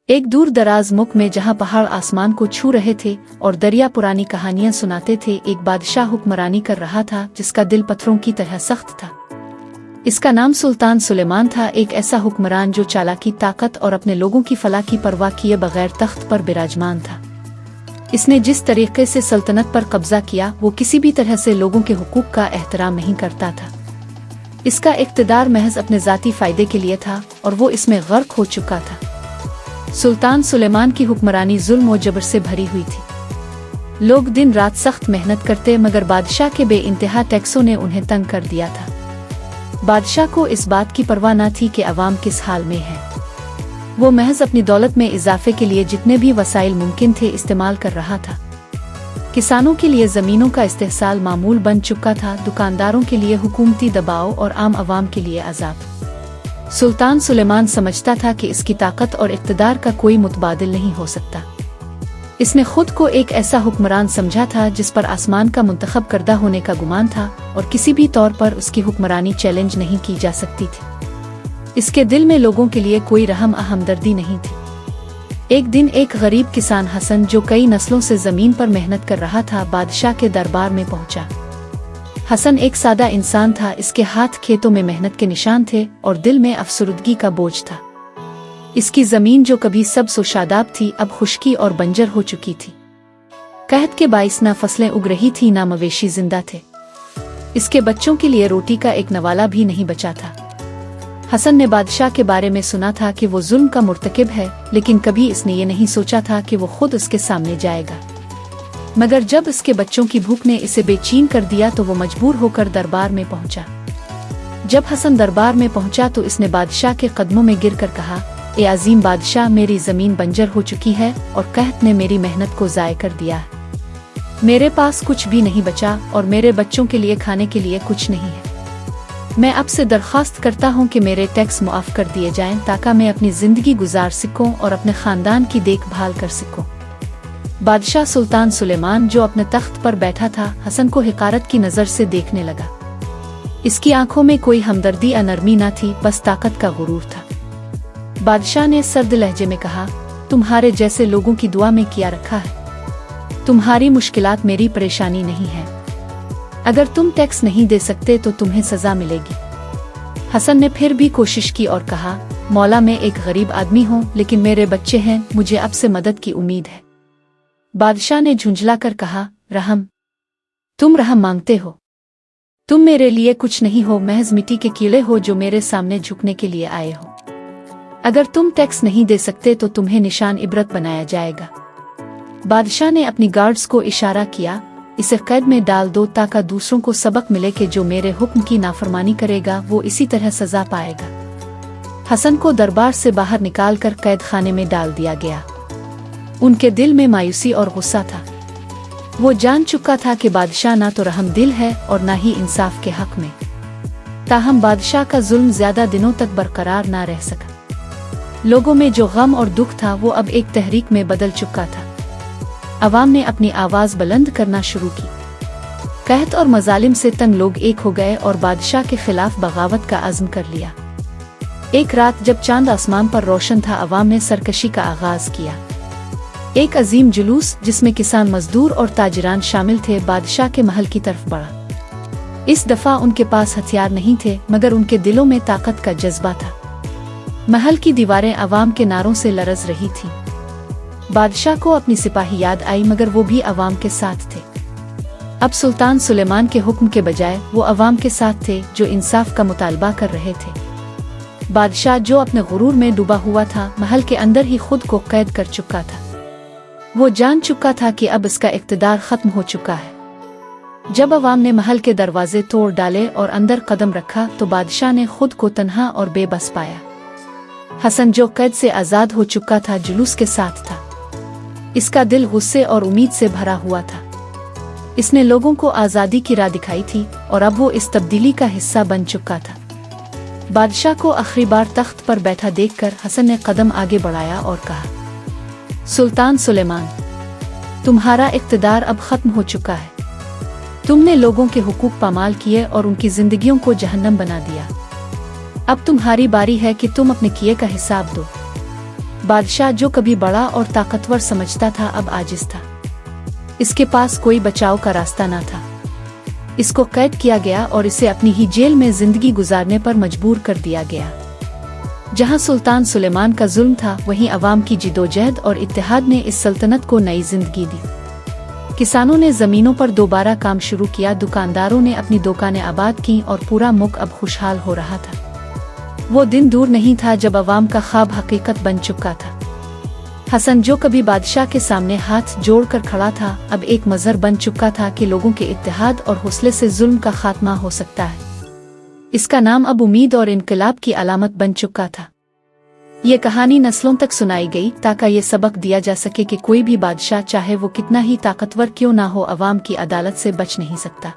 एक दूर दराज मुल्क में जहां पहाड़ आसमान को छू रहे थे और दरिया पुरानी कहानियां सुनाते थे, एक बादशाह हुक्मरानी कर रहा था जिसका दिल पत्थरों की तरह सख्त था। इसका नाम सुल्तान सुलेमान था, एक ऐसा हुक्मरान जो चालाकी, ताकत और अपने लोगों की फलाह की परवाह किए बगैर तख्त पर विराजमान था। इसने जिस तरीके से सल्तनत पर कब्जा किया वो किसी भी तरह से लोगों के हुकूक का एहतराम नहीं करता था। इसका इक़्तिदार महज अपने ज़ाती फ़ायदे के लिए था और वो इसमें गर्क हो चुका था। सुल्तान सुलेमान की हुक्मरानी जुल्म और जबर से भरी हुई थी। लोग दिन रात सख्त मेहनत करते, मगर बादशाह के बेइंतहा टैक्सों ने उन्हें तंग कर दिया था। बादशाह को इस बात की परवाह न थी कि अवाम किस हाल में है। वो महज अपनी दौलत में इजाफे के लिए जितने भी वसाइल मुमकिन थे इस्तेमाल कर रहा था। किसानों के लिए ज़मीनों का इस्तेहसाल मामूल बन चुका था, दुकानदारों के लिए हुकूमती दबाव और आम अवाम के लिए अजाब। सुल्तान सुलेमान समझता था कि इसकी ताकत और इक़्तिदार का कोई मुतबादिल नहीं हो सकता। इसने खुद को एक ऐसा हुक्मरान समझा था जिस पर आसमान का मुंतखब करदा होने का गुमान था और किसी भी तौर पर उसकी हुक्मरानी चैलेंज नहीं की जा सकती थी। इसके दिल में लोगों के लिए कोई रहम हमदर्दी नहीं थी। एक दिन एक गरीब किसान हसन, जो कई नस्लों से ज़मीन पर मेहनत कर रहा था, बादशाह के दरबार में पहुंचा। हसन एक सादा इंसान था, इसके हाथ खेतों में मेहनत के निशान थे और दिल में अफसरुदगी का बोझ था। इसकी ज़मीन जो कभी सबसो शादाब थी, अब खुश्की और बंजर हो चुकी थी। कहत के बाइस ना फसलें उग रही थी, ना मवेशी जिंदा थे। इसके बच्चों के लिए रोटी का एक नवाला भी नहीं बचा था। हसन ने बादशाह के बारे में सुना था कि वो जुल्म का मुर्तकिब है, लेकिन कभी इसने ये नहीं सोचा था कि वो खुद उसके सामने जाएगा। मगर जब इसके बच्चों की भूख ने इसे बेचैन कर दिया तो वो मजबूर होकर दरबार में पहुंचा। जब हसन दरबार में पहुंचा तो इसने बादशाह के कदमों में गिरकर कहा, ए अजीम बादशाह, मेरी जमीन बंजर हो चुकी है और कहत ने मेरी मेहनत को ज़ाय कर दिया है। मेरे पास कुछ भी नहीं बचा और मेरे बच्चों के लिए खाने के लिए कुछ नहीं है। मैं आपसे दरख्वास्त करता हूँ कि मेरे टैक्स मुआफ़ कर दिए जाएं ताकि मैं अपनी ज़िंदगी गुजार सकूँ और अपने ख़ानदान की देखभाल कर सकूँ। बादशाह सुल्तान सुलेमान, जो अपने तख्त पर बैठा था, हसन को हिकारत की नज़र से देखने लगा। इसकी आंखों में कोई हमदर्दी या नरमी न थी, बस ताकत का गुरूर था। बादशाह ने सर्द लहजे में कहा, तुम्हारे जैसे लोगों की दुआ में किया रखा है। तुम्हारी मुश्किलात मेरी परेशानी नहीं है। अगर तुम टैक्स नहीं दे सकते तो तुम्हें सजा मिलेगी। हसन ने फिर भी कोशिश की और कहा, मौला, मैं एक गरीब आदमी हूँ, लेकिन मेरे बच्चे हैं, मुझे आपसे मदद की उम्मीद है। बादशाह ने झुंझला कर कहा, रहम? तुम रहम मांगते हो? तुम मेरे लिए कुछ नहीं हो, महज मिट्टी के कीड़े हो जो मेरे सामने झुकने के लिए आए हो। अगर तुम टैक्स नहीं दे सकते तो तुम्हें निशान इबरत बनाया जाएगा। बादशाह ने अपनी गार्ड्स को इशारा किया, इसे कैद में डाल दो ताकि दूसरों को सबक मिले कि जो मेरे हुक्म की नाफरमानी करेगा वो इसी तरह सजा पाएगा। हसन को दरबार से बाहर निकालकर कैद खाने में डाल दिया गया। उनके दिल में मायूसी और गुस्सा था। वो जान चुका था कि बादशाह ना तो रहम दिल है और ना ही इंसाफ के हक में। ताहम बादशाह का जुल्म ज्यादा दिनों तक बरकरार ना रह सका। लोगों में जो गम और दुख था वो अब एक तहरीक में बदल चुका था। अवाम ने अपनी आवाज बुलंद करना शुरू की। कहत और मजालिम से तंग लोग एक हो गए और बादशाह के खिलाफ बगावत का अज़्म कर लिया। एक रात जब चांद आसमान पर रोशन था, अवाम ने सरकशी का आगाज किया। एक अजीम जुलूस जिसमें किसान, मजदूर और ताजिरान शामिल थे, बादशाह के महल की तरफ बढ़ा। इस दफा उनके पास हथियार नहीं थे, मगर उनके दिलों में ताकत का जज्बा था। महल की दीवारें अवाम के नारों से लरज रही थीं। बादशाह को अपनी सिपाही याद आई, मगर वो भी अवाम के साथ थे। अब सुल्तान सुलेमान के हुक्म के बजाय वो अवाम के साथ थे जो इंसाफ का मुतालबा कर रहे थे। बादशाह, जो अपने गुरूर में डूबा हुआ था, महल के अंदर ही खुद को कैद कर चुका था। वो जान चुका था कि अब इसका इक़्तिदार खत्म हो चुका है। जब अवाम ने महल के दरवाजे तोड़ डाले और अंदर कदम रखा तो बादशाह ने खुद को तन्हा और बेबस पाया। हसन, जो कैद से आज़ाद हो चुका था, जुलूस के साथ था। इसका दिल गुस्से और उम्मीद से भरा हुआ था। इसने लोगों को आज़ादी की राह दिखाई थी और अब वो इस तब्दीली का हिस्सा बन चुका था। बादशाह को आखिरी बार तख्त पर बैठा देखकर हसन ने कदम आगे बढ़ाया और कहा, सुल्तान सुलेमान, तुम्हारा इक़्तिदार अब खत्म हो चुका है। तुमने लोगों के हुकूक पामाल किए और उनकी जिंदगियों को जहन्नम बना दिया। अब तुम्हारी बारी है कि तुम अपने किए का हिसाब दो। बादशाह जो कभी बड़ा और ताकतवर समझता था अब आजिज था। इसके पास कोई बचाव का रास्ता न था। इसको कैद किया गया और इसे अपनी ही जेल में जिंदगी गुजारने पर मजबूर कर दिया गया। जहां सुल्तान सुलेमान का जुल्म था, वहीं अवाम की जिदोजहद और इत्तेहाद ने इस सल्तनत को नई जिंदगी दी। किसानों ने जमीनों पर दोबारा काम शुरू किया, दुकानदारों ने अपनी दुकानें आबाद की और पूरा मुल्क अब खुशहाल हो रहा था। वो दिन दूर नहीं था जब अवाम का ख्वाब हकीकत बन चुका था। हसन जो कभी बादशाह के सामने हाथ जोड़कर खड़ा था, अब एक मजहर बन चुका था कि लोगों के इत्तेहाद और हौसले से जुल्म का खात्मा हो सकता है। इसका नाम अब उम्मीद और इनकलाब की अलामत बन चुका था। ये कहानी नस्लों तक सुनाई गई ताकि ये सबक दिया जा सके कि कोई भी बादशाह, चाहे वो कितना ही ताकतवर क्यों ना हो, अवाम की अदालत से बच नहीं सकता।